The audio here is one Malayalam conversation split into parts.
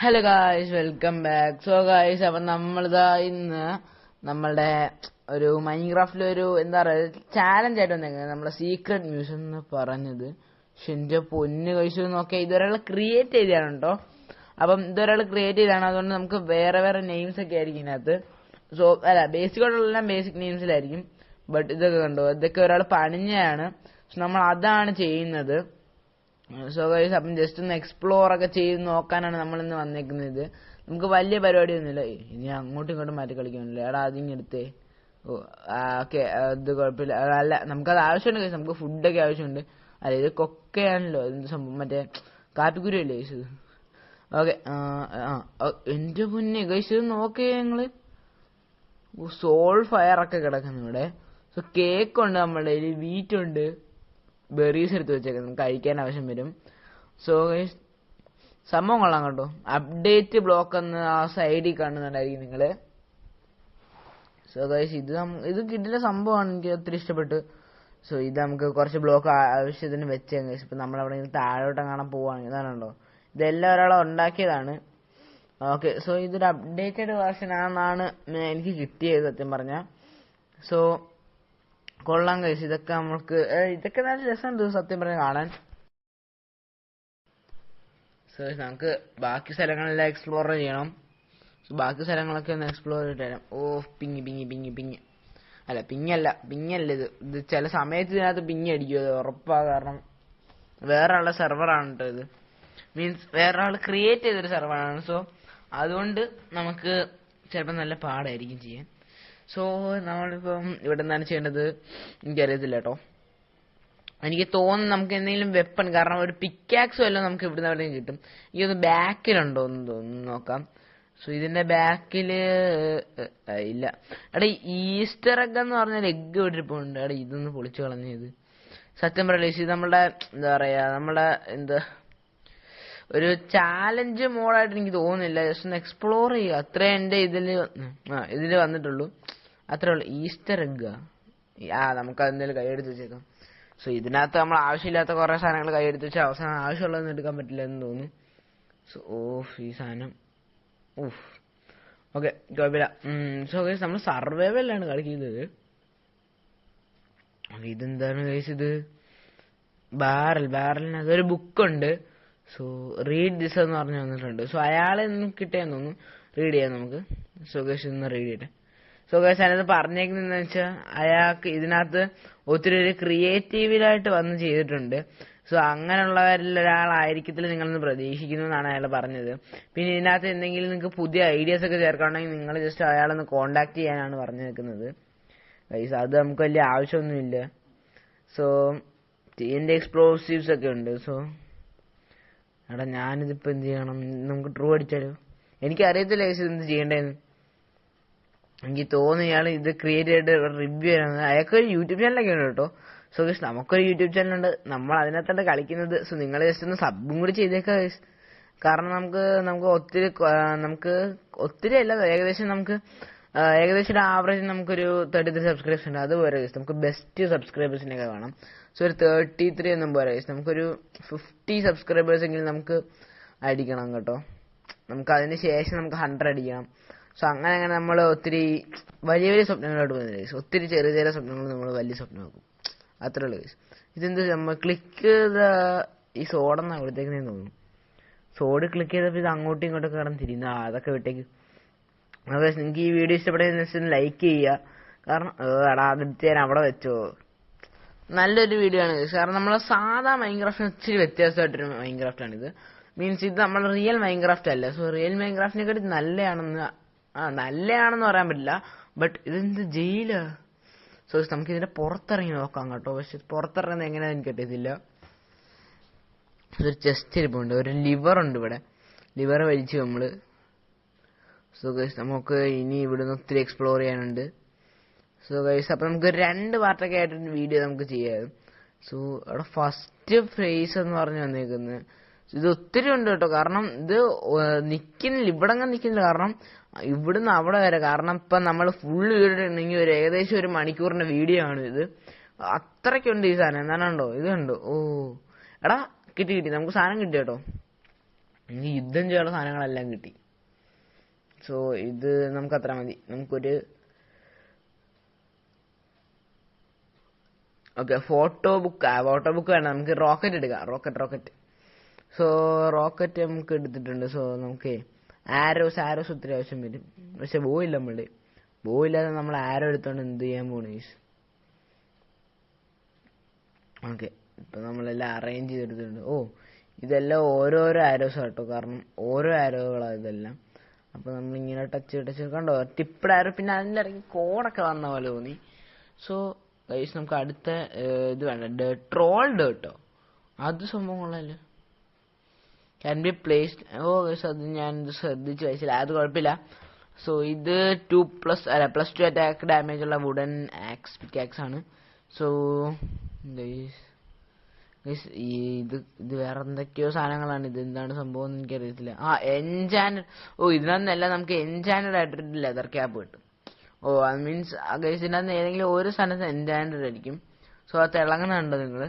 Hello guys, welcome back. So guys, അപ്പം നമ്മളിതാ ഇന്ന് നമ്മളുടെ ഒരു മൈൻക്രാഫ്റ്റിൽ ഒരു എന്താ പറയുക ചാലഞ്ച് ആയിട്ട് വന്നേക്കുന്നത് നമ്മുടെ സീക്രട്ട് മ്യൂസിയം എന്ന് പറഞ്ഞത്. പക്ഷെ എൻ്റെ പൊന്ന് കഴിച്ചു നോക്കിയാൽ ഇതൊരാൾ ക്രിയേറ്റ് ചെയ്തതാണ് കേട്ടോ. അപ്പം ഇതൊരാൾ ക്രിയേറ്റ് ചെയ്താണ്, അതുകൊണ്ട് നമുക്ക് വേറെ വേറെ നെയിംസ് ഒക്കെ ആയിരിക്കും ഇതിനകത്ത്. സോ അല്ല, ബേസിക്കോടുള്ള ബേസിക് നെയിംസിലായിരിക്കും. ബട്ട് ഇതൊക്കെ കണ്ടോ, ഇതൊക്കെ ഒരാൾ പണിഞ്ഞതാണ്. നമ്മൾ അതാണ് ചെയ്യുന്നത്. സോ ഗൈസ്, അപ്പം ജസ്റ്റ് ഒന്ന് എക്സ്പ്ലോർ ഒക്കെ ചെയ്ത് നോക്കാനാണ് നമ്മളിന്ന് വന്നേക്കുന്നത്. നമുക്ക് വലിയ പരിപാടിയൊന്നുമില്ല. ഇനി അങ്ങോട്ടും ഇങ്ങോട്ടും മാറ്റി കളിക്കാനില്ല. എടാ അതിങ്ങെടുത്തേ. ഓ ഓക്കെ, ഇത് കുഴപ്പമില്ല. അല്ല, നമുക്കത് ആവശ്യമുണ്ട് ഗൈസ്, നമുക്ക് ഫുഡൊക്കെ ആവശ്യമുണ്ട്. അല്ല, ഇത് കൊക്കയാണല്ലോ, എന്ത് സംഭവം, മറ്റേ കാപ്പിക്കുരു അല്ലേ ഗൈസ് ഇത്. ഓക്കെ, എൻ്റെ പൊന്നെ ഗൈസ്, ഇത് നോക്കിയേ ഞങ്ങള്. സോൾ ഫയർ ഒക്കെ കിടക്കുന്നു ഇവിടെ. സോ കേക്ക് ഉണ്ട്, നമ്മുടെ കയ്യിൽ വീറ്റ് ഉണ്ട്, ബെറീസ് എടുത്ത് വെച്ചേക്കുന്നത് കഴിക്കാൻ ആവശ്യം വരും. സോ ഗൈസ്, സംഭവം കൊള്ളാം കേട്ടോ. അപ്ഡേറ്റ് ബ്ലോക്ക് എന്ന് ആ സൈഡിൽ കാണുന്നുണ്ടായിരിക്കും നിങ്ങള്. സോ ഗൈസ്, ഇത് കിട്ടിയ സംഭവമാണ്, എനിക്ക് ഒത്തിരി ഇഷ്ടപ്പെട്ടു. സോ ഇത് നമുക്ക് കുറച്ച് ബ്ലോക്ക് ആവശ്യത്തിന് വെച്ചേക്കാം ഗൈസ്. ഇപ്പം നമ്മളവിടെ താഴോട്ട് കാണാൻ പോവുകയാണെങ്കിൽ ഇതാണല്ലോ, ഇതെല്ലാം ഒരാളെ ഉണ്ടാക്കിയതാണ്. ഓക്കെ, സോ ഇതൊരു അപ്ഡേറ്റഡ് വേർഷൻ ആണെന്നാണ് എനിക്ക് കിട്ടിയത് സത്യം പറഞ്ഞാൽ. സോ കൊള്ളാം കഴിച്ചു. ഇതൊക്കെ നല്ല രസമുണ്ട് സത്യം പറഞ്ഞ് കാണാൻ. സോ നമുക്ക് ബാക്കി സ്ഥലങ്ങളെല്ലാം എക്സ്പ്ലോർ ചെയ്യണം. സോ ബാക്കി സ്ഥലങ്ങളൊക്കെ ഒന്ന് എക്സ്പ്ലോർ ചെയ്തിട്ട് തരാം. ഓ പിങ്ങി അല്ല, പിങ്ങല്ല ഇത് ചില സമയത്ത് ഇതിനകത്ത് പിങ്ങി അടിക്കും, അത് ഉറപ്പാ. കാരണം വേറെ ആളുടെ സെർവറാണ് കേട്ടോ ഇത്. മീൻസ് വേറെ ആൾ ക്രിയേറ്റ് ചെയ്തൊരു സെർവറാണ്. സോ അതുകൊണ്ട് നമുക്ക് ചിലപ്പോൾ നല്ല പാടായിരിക്കും ചെയ്യാൻ. സോ നമ്മളിപ്പം ഇവിടെ എന്താണ് ചെയ്യേണ്ടത് എനിക്കറിയത്തില്ല കേട്ടോ. എനിക്ക് തോന്നുന്നു നമുക്ക് എന്തെങ്കിലും വെപ്പൺ, കാരണം ഒരു പിക്കാക്സും എല്ലാം നമുക്ക് ഇവിടുന്ന് എവിടെയും കിട്ടും. എനിക്കൊന്ന് ബാക്കിലുണ്ടോ എന്ന് തോന്നുന്നു, നോക്കാം. സോ ഇതിന്റെ ബാക്കില് ഇല്ല. എടാ, ഈസ്റ്റർ എഗ് എന്ന് പറഞ്ഞാൽ എഗ്ഗ് വിട്ടിരിപ്പുണ്ട്. എടാ, ഇതൊന്ന് പൊളിച്ചു കളഞ്ഞത് സത്യം പറയല്ലേ. ഇത് നമ്മുടെ എന്താ പറയാ, ഒരു ചാലഞ്ച് മോഡായിട്ട് എനിക്ക് തോന്നുന്നില്ല. ജസ്റ്റ് ഒന്ന് എക്സ്പ്ലോർ ചെയ്യുക, അത്രേ എൻ്റെ ഇതില് വന്നിട്ടുള്ളൂ, അത്രേ ഉള്ളൂ. ഈസ്റ്റർ എഗ്ഗാ, നമുക്ക് അതെന്തെങ്കിലും കൈയെടുത്ത് വെച്ചേക്കാം. സോ ഇതിനകത്ത് നമ്മൾ ആവശ്യമില്ലാത്ത കുറെ സാധനങ്ങൾ കൈയെടുത്ത് വെച്ചാൽ അവസാനം ആവശ്യമുള്ളതൊന്നും എടുക്കാൻ പറ്റില്ല എന്ന് തോന്നുന്നു. സോ ഈ സാധനം ഓക്കെ, കുഴപ്പമില്ല. സോ ഗൈസ്, നമ്മൾ സർവൈവലാണ് കളിക്കുന്നത്. ഇതെന്താണ് ഗൈസ്, ഇത് ബാരലിനകത്ത് ഒരു ബുക്കുണ്ട്. സോ റീഡ് ദിസ് എന്ന് പറഞ്ഞു വന്നിട്ടുണ്ട്. സോ അയാളെ കിട്ടിയെന്ന് തോന്നുന്നു, റീഡ് ചെയ്യാം നമുക്ക്. സോ ഗൈസ്, ഇന്ന് റീഡ് ചെയ്യട്ടെ. സോ ഗൈസ്, അതിനകത്ത് പറഞ്ഞേക്കുന്നതെന്ന് വെച്ചാൽ അയാൾക്ക് ഇതിനകത്ത് ഒത്തിരി ഒരു ക്രിയേറ്റീവിലായിട്ട് വന്ന് ചെയ്തിട്ടുണ്ട്. സോ അങ്ങനെയുള്ളവരിൽ ഒരാളായിരിക്കത്തില്ല നിങ്ങളൊന്ന് പ്രതീക്ഷിക്കുന്നു എന്നാണ് അയാൾ പറഞ്ഞത്. പിന്നെ ഇതിനകത്ത് എന്തെങ്കിലും നിങ്ങൾക്ക് പുതിയ ഐഡിയാസ് ഒക്കെ ചേർക്കണമെങ്കിൽ നിങ്ങൾ ജസ്റ്റ് അയാളൊന്ന് കോണ്ടാക്ട് ചെയ്യാനാണ് പറഞ്ഞു നിൽക്കുന്നത് ഗൈസ്. അത് നമുക്ക് വലിയ ആവശ്യമൊന്നുമില്ല. സോ എൻ്റെ എക്സ്പ്ലോസീവ്സ് ഒക്കെ ഉണ്ട്. സോ എടാ, ഞാനിതിപ്പോൾ എന്ത് ചെയ്യണം? നമുക്ക് ട്രൂ അടിച്ചാലോ? എനിക്കറിയത്തില്ല ഗൈസ് എന്ത് ചെയ്യേണ്ടതെന്ന്. എനിക്ക് തോന്നുന്നു ഇയാൾ ഇത് ക്രിയേറ്റ് ചെയ്തിട്ട് റിവ്യൂ ചെയ്യണം. അയാൾക്കൊരു യൂട്യൂബ് ചാനലൊക്കെ ഉണ്ട് കേട്ടോ. സോ ഗൈസ്, നമുക്കൊരു യൂട്യൂബ് ചാനലുണ്ട്, നമ്മൾ അതിനകത്താണ് കളിക്കുന്നത്. സോ നിങ്ങൾ ജസ്റ്റ് ഒന്ന് സബും കൂടി ചെയ്തേക്കാം ഗൈസ്. കാരണം നമുക്ക് ഒത്തിരി അല്ല, ഏകദേശം ഒരു ആവറേജ് നമുക്കൊരു 33 സബ്സ്ക്രൈബേഴ്സ് ഉണ്ട്. അതുപോലെ ഗൈസ്, നമുക്ക് ബെസ്റ്റ് സബ്സ്ക്രൈബേഴ്സിനൊക്കെ വേണം. സോ ഒരു 33 ഒന്നും പോരാ ഗൈസ്, നമുക്കൊരു 50 സബ്സ്ക്രൈബേഴ്സ് എങ്കിലും നമുക്ക് അടിക്കണം കേട്ടോ. നമുക്ക് അതിന് ശേഷം നമുക്ക് 100 അടിക്കണം. സോ അങ്ങനെ നമ്മൾ ഒത്തിരി വലിയ സ്വപ്നങ്ങളോട്ട് പോകുന്നില്ല ഗൈസ്. ഒത്തിരി ചെറിയ ചെറിയ സ്വപ്നങ്ങൾ നമ്മൾ വലിയ സ്വപ്നമാക്കും, അത്രേ ഉള്ളൂ ഗൈസ്. ഇതെന്ത് നമ്മൾ ക്ലിക്ക് ഈ സോഡെന്നാ കൊടുത്തേക്കുന്നതെന്ന് തോന്നുന്നു. സോഡ് ക്ലിക്ക് ചെയ്തപ്പോൾ ഇത് അങ്ങോട്ടും ഇങ്ങോട്ടൊക്കെ കിടന്ന് തിരിയുന്നു. അതൊക്കെ വിട്ടേക്ക്. അതെ, നിങ്ങൾക്ക് ഈ വീഡിയോ ഇഷ്ടപ്പെടുന്ന ലൈക്ക് ചെയ്യുക. കാരണം അതെടുത്ത് ഞാൻ അവിടെ വെച്ചോ. നല്ലൊരു വീഡിയോ ആണ് ഗൈസ്. കാരണം നമ്മളെ സാധാ മൈൻക്രാഫ്റ്റിന് ഇച്ചിരി വ്യത്യാസമായിട്ടൊരു മൈൻക്രാഫ്റ്റാണിത്. മീൻസ് ഇത് നമ്മൾ റിയൽ മൈൻക്രാഫ്റ്റ് അല്ല. സോ റിയൽ മൈൻക്രാഫ്റ്റിനെക്കാട്ടി നല്ലതാണെന്ന് പറയാൻ പറ്റില്ല. ബട്ട് ഇതെന്ത് ജയിലാ. സോ നമുക്ക് ഇതിന്റെ പുറത്തിറങ്ങി നോക്കാം കേട്ടോ. പക്ഷെ പുറത്തിറങ്ങുന്നത് എങ്ങനെയാണെന്ന് എനിക്ക് കിട്ടിയതില്ല. ഒരു ചെസ്റ്റ് ഇരിപ്പുണ്ട്, ഒരു ലിവർ ഉണ്ട് ഇവിടെ. ലിവർ വലിച്ചു നമ്മള്. സോ ഗൈസ്, നമുക്ക് ഇനി ഇവിടുന്ന് ഒത്തിരി എക്സ്പ്ലോർ ചെയ്യാനുണ്ട്. സോ ഗൈസ്, അപ്പൊ നമുക്ക് 2 പാർട്ടൊക്കെ ആയിട്ടൊരു വീഡിയോ നമുക്ക് ചെയ്യാം. സോ അവിടെ ഫസ്റ്റ് ഫേസ് എന്ന് പറഞ്ഞു വന്നേക്കുന്നത് ഇത് ഒത്തിരി ഉണ്ട് കേട്ടോ. കാരണം ഇത് ഇവിടെ നിൽക്കുന്നില്ല, കാരണം ഇവിടുന്ന് അവിടെ വരെ. കാരണം ഇപ്പൊ നമ്മൾ ഫുൾ വീഡിയോ ഉണ്ടെങ്കിൽ ഏകദേശം 1 മണിക്കൂറിന്റെ വീഡിയോ ആണ് ഇത്. അത്രയ്ക്കുണ്ട് ഈ സാധനം. എന്താണോ ഇത് കണ്ടോ? ഓ എടാ, കിട്ടി നമുക്ക് സാധനം കിട്ടി കേട്ടോ. എനിക്ക് യുദ്ധം ചെയ്യാനുള്ള സാധനങ്ങളെല്ലാം കിട്ടി. സോ ഇത് നമുക്ക് അത്ര മതി. നമുക്കൊരു ഓക്കെ ഫോട്ടോ ബുക്ക് വേണ്ട, നമുക്ക് റോക്കറ്റ് എടുക്കാം. റോക്കറ്റ്. സോ റോക്കറ്റ് നമുക്ക് എടുത്തിട്ടുണ്ട്. സോ നമുക്ക് ആരോസ് ഒത്തിരി ആവശ്യം വരും. പക്ഷെ ബോ ഇല്ല, ബോ ഇല്ലാതെ നമ്മൾ ആരോ എടുത്തോണ്ട് എന്ത് ചെയ്യാൻ പോണു? ഓക്കെ, ഇപ്പൊ നമ്മളെല്ലാം അറേഞ്ച് ചെയ്തെടുത്തിട്ടുണ്ട്. ഇതെല്ലാം ഓരോരോ ആരോസ് കേട്ടോ, കാരണം ഓരോ ആരോകളാണ് ഇതെല്ലാം. അപ്പൊ നമ്മളിങ്ങനെ ടച്ച് കണ്ടോ, ടിപ്പഡ് ആരോ. പിന്നെ അതിൻ്റെ ഇടയ്ക്ക് കോഡൊക്കെ വന്ന പോലെ തോന്നി. സോ ഗൈസ് നമുക്ക് അടുത്ത ഇത് വേണ്ട, ട്രോൾഡ് കേട്ടോ. അത് സംഭവം കൊള്ളാമല്ലോ. Can be placed. ഗൈസ് അത് ഞാൻ ശ്രദ്ധിച്ച് വെച്ചില്ല, അത് കുഴപ്പമില്ല. സോ ഇത് +2 അറ്റാക്ക് ഡാമേജ് ഉള്ള വുഡൻ പിക്കാക്സ് ആണ്. സോ ഗൈസ് ഇത് വേറെ എന്തൊക്കെയോ സാധനങ്ങളാണ്. ഇത് എന്താണ് സംഭവം എന്ന് എനിക്കറിയത്തില്ല. എൻചാൻഡ്. ഇതിനകത്തെല്ലാം നമുക്ക് എൻചാൻഡ് ആയിട്ടൊരു ലെതർ ക്യാപ്പ് കിട്ടും. അത് മീൻസ് ഗൈസ് ഇതിനകത്ത് ഏതെങ്കിലും ഒരു സ്ഥലത്ത് എൻചാൻഡ് ആയിരിക്കും. സോ അത് തിളങ്ങുന്നുണ്ടോ നിങ്ങള്?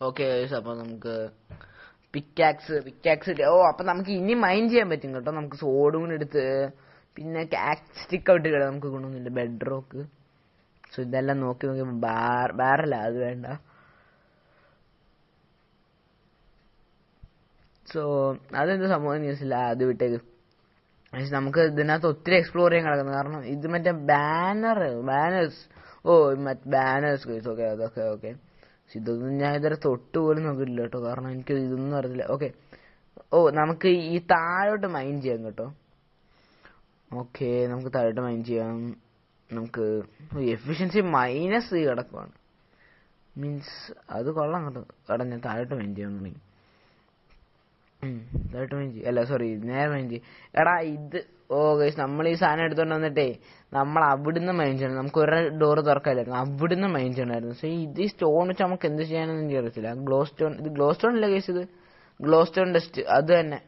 ഓക്കെ ഗൈസ്, അപ്പൊ നമുക്ക് പിക്കാക്സ് അപ്പൊ നമുക്ക് ഇനി മൈൻഡ് ചെയ്യാൻ പറ്റും കേട്ടോ. നമുക്ക് സോഡും കൂടി എടുത്ത് പിന്നെ സ്റ്റിക്ക് ഔട്ട് കിട്ടാം. നമുക്ക് ഗുണമൊന്നുമില്ല. Bed rock. സോ ഇതെല്ലാം നോക്കി ബാരല്ല, അത് വേണ്ട. സോ അതെന്ത് സംഭവം ന്യൂസില്ല, അത് വിട്ടേക്ക്. നമുക്ക് ഇതിനകത്ത് ഒത്തിരി എക്സ്പ്ലോർ ചെയ്യാൻ കിടക്കുന്നു. കാരണം ഇത് മറ്റേ ബാനേഴ്സ്. ബാനേഴ്സ്. ഓക്കെ അതൊക്കെ ഓക്കെ. ഇതൊന്നും ഞാൻ ഇതുവരെ തൊട്ട് പോലും നോക്കിയില്ല കേട്ടോ, കാരണം എനിക്ക് ഇതൊന്നും അറിയില്ല. ഓക്കെ, നമുക്ക് ഈ താഴോട്ട് മൈൻഡ് ചെയ്യാം കേട്ടോ. ഓക്കെ, നമുക്ക് താഴോട്ട് മൈൻഡ് ചെയ്യാം. നമുക്ക് എഫിഷ്യൻസി -C കിടക്കുവാണ്. മീൻസ് അത് കൊള്ളാം കേട്ടോ. ഞാൻ താഴോട്ട് മൈൻഡ് ചെയ്യാൻ തുടങ്ങി. താഴോട്ട് മൈൻഡ് ചെയ്യും, അല്ല സോറി, നേരെ മൈൻഡ് ചെയ്യും. ഇത് ഗൈസ് നമ്മൾ ഈ സാധനം എടുത്തോണ്ട് വന്നിട്ടേ നമ്മൾ അവിടുന്ന് മൈൻഡ് ചെയ്യണം. നമുക്ക് ഒരു ഡോറ് തുറക്കാല്ലായിരുന്നു, അവിടുന്ന് മൈൻഡ് ചെയ്യണമായിരുന്നു. സോ ഇത് സ്റ്റോൺ വെച്ച് നമുക്ക് എന്ത് ചെയ്യാനൊന്നും എനിക്ക് അറിയത്തില്ല. ഇത് ഗ്ലോ സ്റ്റോൺ അല്ല ഗൈസ്, ഇത് ഗ്ലോ സ്റ്റോൺ ഡസ്റ്റ് അത് തന്നെ.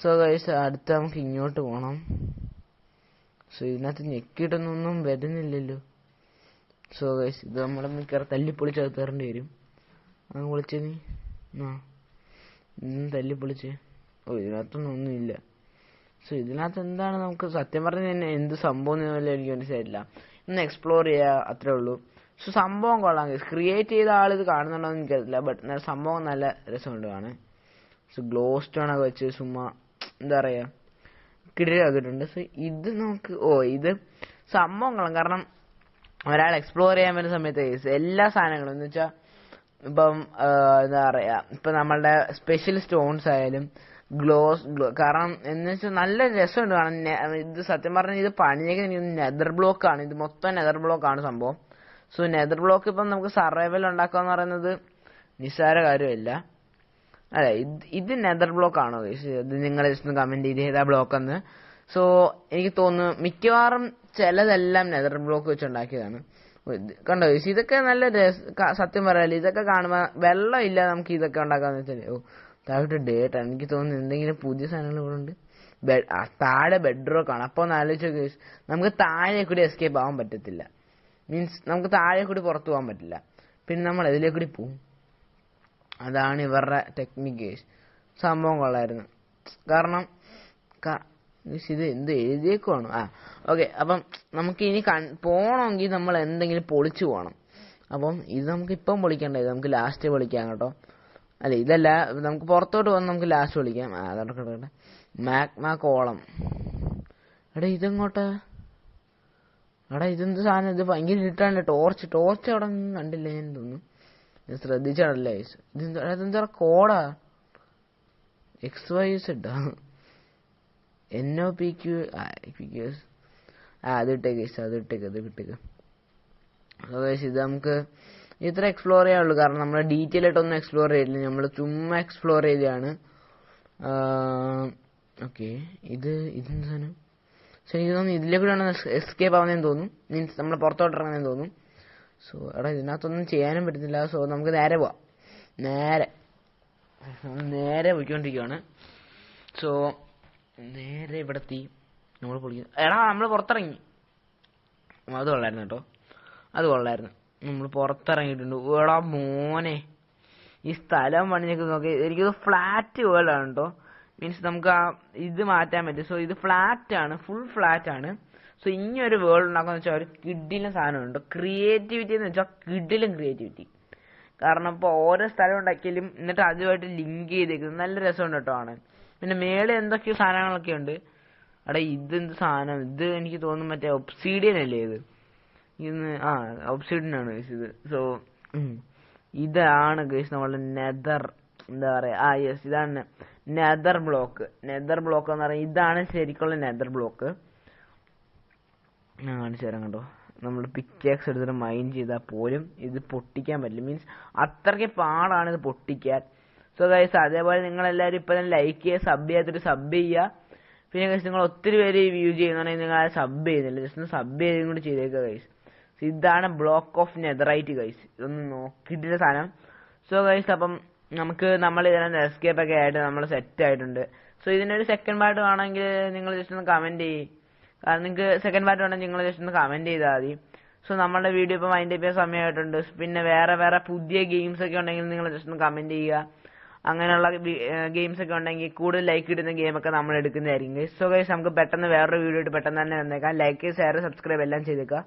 സോ ഗൈസ് അടുത്ത നമുക്ക് ഇങ്ങോട്ട് പോകണം. സോ ഇതിനകത്ത് ഞെക്കിയിട്ടൊന്നും വരുന്നില്ലല്ലോ. സോ ഗൈസ് ഇത് നമ്മളെ മിക്കവാറും തല്ലിപ്പൊളിച്ച് അത് തരേണ്ടി വരും. അങ്ങ് പൊളിച്ച് നീ തല്ലിപ്പൊളിച്ച്. ഇതിനകത്തൊന്നും ഒന്നുമില്ല. സോ ഇതിനകത്ത് എന്താണ് നമുക്ക് സത്യം പറഞ്ഞ് തന്നെ എന്ത് സംഭവം എന്നല്ല എനിക്ക് മനസ്സിലായിട്ടില്ല. ഒന്ന് എക്സ്പ്ലോർ ചെയ്യുക, അത്രേ ഉള്ളൂ. സോ സംഭവം കൊള്ളാം. ക്രിയേറ്റ് ചെയ്ത ആൾ ഇത് കാണുന്നുണ്ടോ എന്ന് എനിക്കറിയില്ല, ബട്ട് സംഭവം നല്ല രസമുണ്ട് കാണാൻ. സോ ഗ്ലോ സ്റ്റോൺ ഒക്കെ വെച്ച് ചുമ്മാ എന്താ പറയാ കിടിലാക്കിയിട്ടുണ്ട്. സോ ഇത് നമുക്ക് ഇത് സംഭവം കൊള്ളാം. കാരണം ഒരാൾ എക്സ്പ്ലോർ ചെയ്യാൻ വരുന്ന സമയത്ത് എല്ലാ സാധനങ്ങളും എന്ന് വെച്ചാൽ ഇപ്പം എന്താ പറയാ, ഇപ്പൊ നമ്മളുടെ സ്പെഷ്യൽ സ്റ്റോൺസ് ആയാലും കാരണം എന്ന് വെച്ചാൽ നല്ല രസമുണ്ട് കാണാൻ. ഇത് സത്യം പറഞ്ഞാൽ ഇത് പണിയേക്കുന്നത് നെതർ ബ്ലോക്ക് ആണ്. ഇത് മൊത്തം നെതർ ബ്ലോക്ക് ആണ് സംഭവം. സോ നെതർ ബ്ലോക്ക് ഇപ്പം നമുക്ക് സർവൈവൽ ഉണ്ടാക്കുക എന്ന് പറയുന്നത് നിസ്സാര കാര്യമില്ല. അതെ, ഇത് നെതർ ബ്ലോക്ക് ആണോ? ഇത് നിങ്ങൾ ജസ്റ്റ് കമന്റ് ചെയ്ത് ഏതാ ബ്ലോക്ക് എന്ന്. സോ എനിക്ക് തോന്നുന്നു മിക്കവാറും ചിലതെല്ലാം നെതർ ബ്ലോക്ക് വെച്ച് ഉണ്ടാക്കിയതാണ്. കണ്ടോ, ഇതൊക്കെ നല്ല സത്യം പറയാല്ലേ, ഇതൊക്കെ കാണുമ്പോ വെള്ളം ഇല്ല നമുക്ക് ഇതൊക്കെ ഉണ്ടാക്കാന്ന് വെച്ചാൽ താഴോട്ട് ഡേറ്റ്. എനിക്ക് തോന്നുന്നു എന്തെങ്കിലും പുതിയ സാധനങ്ങൾ ഇവിടെ ഉണ്ട്. താഴെ ബെഡ്റോക്ക് ആണ്. അപ്പൊ ഒന്ന് ആലോചിച്ച് നമുക്ക് താഴെ കൂടി എസ്കേപ്പ് ആവാൻ പറ്റത്തില്ല. മീൻസ് നമുക്ക് താഴെ കൂടി പുറത്തു പോകാൻ പറ്റില്ല. പിന്നെ നമ്മൾ ഇതിലേ കൂടി പോവും. അതാണ് ഇവരുടെ ടെക്നിക്ക്. സംഭവം കൊള്ളായിരുന്നു. കാരണം ഇത് എന്ത് എഴുതിയേക്കുവാണ്. ഓക്കെ, അപ്പം നമുക്ക് ഇനി പോകണമെങ്കിൽ നമ്മൾ എന്തെങ്കിലും പൊളിച്ചു പോകണം. അപ്പം ഇത് നമുക്ക് ഇപ്പം പൊളിക്കണ്ട, ഇത് നമുക്ക് ലാസ്റ്റ് പൊളിക്കാം കേട്ടോ. അല്ല ഇതല്ല, നമുക്ക് പുറത്തോട്ട് വന്ന് നമുക്ക് ലാസ്റ്റ് പൊളിക്കാം. അതൊക്കെ മാഗ്മ കോളം. ഇതെങ്ങോട്ടാ? ഇതെന്ത് സാധനം? ഇത് ഭയങ്കര ഇരുട്ടാണ്. ടോർച്ച് അവിടെ കണ്ടില്ല ഞാൻ തോന്നുന്നു. ശ്രദ്ധിച്ചാണല്ലേ. ഇതെന്താ കോഡാ? XYZ NOPQ അത് ഇട്ടേക്ക്. ഇത് നമുക്ക് ഇത്ര എക്സ്പ്ലോർ ചെയ്യാനുള്ളൂ. കാരണം നമ്മൾ ഡീറ്റെയിൽ ആയിട്ടൊന്നും എക്സ്പ്ലോർ ചെയ്തില്ല, നമ്മൾ ചുമ്മാ എക്സ്പ്ലോർ ചെയ്തതാണ്. ഓക്കെ, ഇതെന്ത് സാധനം? പക്ഷെ എനിക്ക് തോന്നുന്നു ഇതിലെ കൂടെയാണ് എസ്കേപ്പ് ആവുന്നതെന്ന് തോന്നുന്നു. മീൻസ് നമ്മൾ പുറത്തോട്ട് ഇറങ്ങുന്നതെന്ന് തോന്നുന്നു. സോ ഇതിനകത്തൊന്നും ചെയ്യാനും പറ്റുന്നില്ല. സോ നമുക്ക് നേരെ പോവാം. നേരെ പോയിക്കൊണ്ടിരിക്കുകയാണ്. സോ നേരെ ഇവിടെ എത്തി. നമ്മൾ പൊളിക്കുന്നു. നമ്മൾ പുറത്തിറങ്ങി. അത് കൊള്ളായിരുന്നു കേട്ടോ, അത് കൊള്ളായിരുന്നു. നമ്മൾ പുറത്തിറങ്ങിയിട്ടുണ്ട്. മോനെ ഈ സ്ഥലം പണിഞ്ഞൊക്കെ നോക്കി എനിക്കത് ഫ്ലാറ്റ് വേൾഡ് ആണ് കേട്ടോ. മീൻസ് നമുക്ക് ആ ഇത് മാറ്റാൻ പറ്റും. സോ ഇത് ഫ്ലാറ്റ് ആണ്, ഫുൾ ഫ്ലാറ്റ് ആണ്. സോ ഇനിയൊരു വേൾഡ് ഉണ്ടാക്കാന്ന് വെച്ചാൽ ഒരു കിഡിലും സാധനമുണ്ട്. ക്രിയേറ്റിവിറ്റി എന്ന് വെച്ചാൽ കിഡിലും ക്രിയേറ്റിവിറ്റി. കാരണം ഇപ്പോൾ ഓരോ സ്ഥലം ഉണ്ടാക്കിയാലും എന്നിട്ട് അതുമായിട്ട് ലിങ്ക് ചെയ്തേക്കുന്നത് നല്ല രസമുണ്ട് കേട്ടോ ആണ്. പിന്നെ മേളിൽ എന്തൊക്കെയോ സാധനങ്ങളൊക്കെ ഉണ്ട്. അവിടെ ഇതെന്ത് സാധനം, ഇത് എനിക്ക് തോന്നുന്നു മറ്റേ ഒബ്സീഡിയൻ അല്ലേ ഇത്? ഒബ്സീഡിയൻ ആണ് ഗൈസ് ഇത്. സോ ഇതാണ് ഗൈസ് നമ്മളുടെ നെതർ, എന്താ പറയാ, യെസ് ഇതാണ് നെതർ ബ്ലോക്ക്. നെതർ ബ്ലോക്ക് എന്ന് പറയുന്നത് ഇതാണ് ശരിക്കുള്ള നെതർ ബ്ലോക്ക്. ഞാൻ കാണിച്ചു തരാം കണ്ടോ. നമ്മൾ പിക്കാക്സ് എടുത്തിട്ട് മൈൻഡ് ചെയ്താൽ പോലും ഇത് പൊട്ടിക്കാൻ പറ്റില്ല. മീൻസ് അത്രയ്ക്ക് പാടാണ് ഇത് പൊട്ടിക്കാൻ. സോ ഗൈസ് അതേപോലെ നിങ്ങളെല്ലാവരും ഇപ്പം തന്നെ ലൈക്ക് ചെയ്യുക, സബ് ചെയ്യാത്തൊരു സബ് ചെയ്യുക. പിന്നെ ഗൈസ് നിങ്ങൾ ഒത്തിരി പേര് വ്യൂ ചെയ്യുന്നുണ്ടെങ്കിൽ നിങ്ങൾ സബ് ചെയ്യുന്നില്ല, ജസ്റ്റ് ഒന്ന് സബ് ചെയ്തും കൂടി ചെയ്തേക്കുക ഗൈസ്. ഇതാണ് ബ്ലോക്ക് ഓഫ് നെതറൈറ്റ് ഗൈസ്. ഇതൊന്ന് നോക്കിയിട്ടില്ല സാധനം. സോ ഗൈസ് അപ്പം നമ്മൾ ഇതിനകത്ത് എസ്കേപ്പ് ഒക്കെ ആയിട്ട് നമ്മൾ സെറ്റ് ആയിട്ടുണ്ട്. സോ ഇതിനൊരു സെക്കൻഡ് പാർട്ട് വേണമെങ്കിൽ നിങ്ങൾ ജസ്റ്റ് ഒന്ന് കമന്റ് ചെയ്യും. കാരണം നിങ്ങൾക്ക് സെക്കൻഡ് പാർട്ട് വേണമെങ്കിൽ നിങ്ങൾ ജസ്റ്റ് ഒന്ന് കമന്റ് ചെയ്താൽ മതി. സോ നമ്മുടെ വീഡിയോ ഇപ്പോൾ വൈൻഡ് അപ്പ് ചെയ്യാൻ സമയമായിട്ടുണ്ട്. പിന്നെ വേറെ പുതിയ ഗെയിംസ് ഒക്കെ ഉണ്ടെങ്കിൽ നിങ്ങൾ ജസ്റ്റ് ഒന്ന് കമന്റ് ചെയ്യുക. അങ്ങനെയുള്ള ഗെയിംസ് ഒക്കെ ഉണ്ടെങ്കിൽ കൂടുതൽ ലൈക്ക് കിട്ടുന്ന ഗെയിമൊക്കെ നമ്മൾ എടുക്കുന്നതായിരിക്കും. സോ ഗൈസ് നമുക്ക് പെട്ടെന്ന് വേറൊരു വീഡിയോ ആയിട്ട് പെട്ടെന്ന് തന്നെ വന്നേക്കാം. ലൈക്ക്, ഷെയർ, സബ്സ്ക്രൈബ് എല്ലാം ചെയ്തേക്കാം.